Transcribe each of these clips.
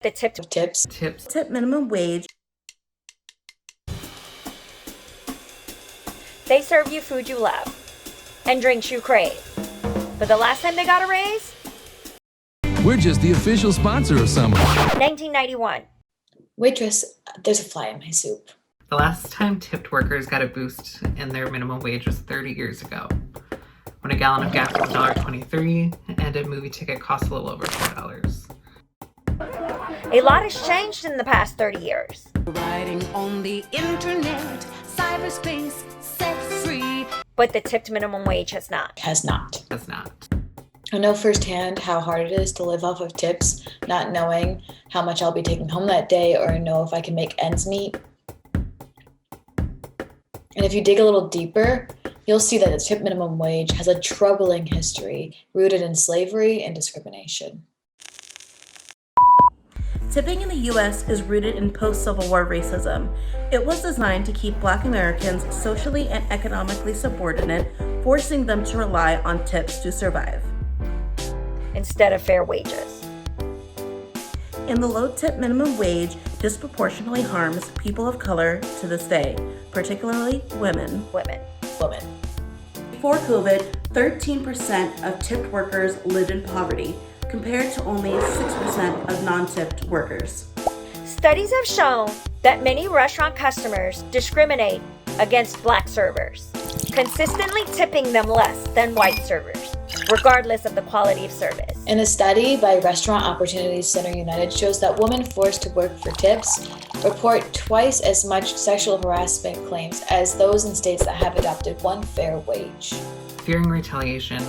The tips. Tip minimum wage. They serve you food you love and drinks you crave. But the last time they got a raise? We're just the official sponsor of summer. 1991. Waitress, there's a fly in my soup. The last time tipped workers got a boost in their minimum wage was 30 years ago, when a gallon of gas was $1.23 and a movie ticket cost a little over $4. A lot has changed in the past 30 years. Writing on the internet, cyberspace, sex free. But the tipped minimum wage has not. Has not. Does not. I know firsthand how hard it is to live off of tips, not knowing how much I'll be taking home that day or know if I can make ends meet. And if you dig a little deeper, you'll see that the tip minimum wage has a troubling history rooted in slavery and discrimination. Tipping in the U.S. is rooted in post-Civil War racism. It was designed to keep Black Americans socially and economically subordinate, forcing them to rely on tips to survive. Instead of fair wages. And the low tip minimum wage disproportionately harms people of color to this day, particularly women. Before COVID, 13% of tipped workers lived in poverty, compared to only 6% of non-tipped workers. Studies have shown that many restaurant customers discriminate against Black servers, consistently tipping them less than white servers, regardless of the quality of service. And a study by Restaurant Opportunities Center United shows that women forced to work for tips report twice as much sexual harassment claims as those in states that have adopted one fair wage. Fearing retaliation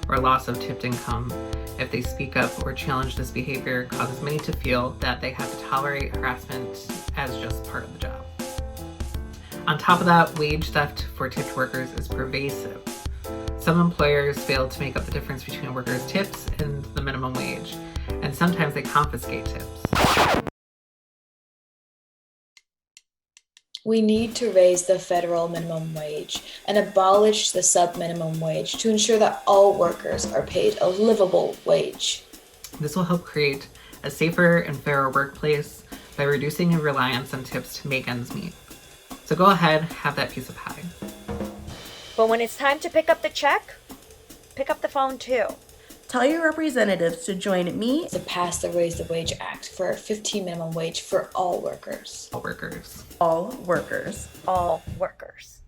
or loss of tipped income if they speak up or challenge this behavior causes many to feel that they have to tolerate harassment as just part of the job. On top of that, wage theft for tipped workers is pervasive. Some employers fail to make up the difference between a worker's tips and the minimum wage, and sometimes they confiscate tips. We need to raise the federal minimum wage and abolish the sub-minimum wage to ensure that all workers are paid a livable wage. This will help create a safer and fairer workplace by reducing your reliance on tips to make ends meet. So go ahead, have that piece of pie. But when it's time to pick up the check, pick up the phone too. Tell your representatives to join me To pass the Raise the Wage Act for a 15 minimum wage for all workers. All workers. all workers. All workers.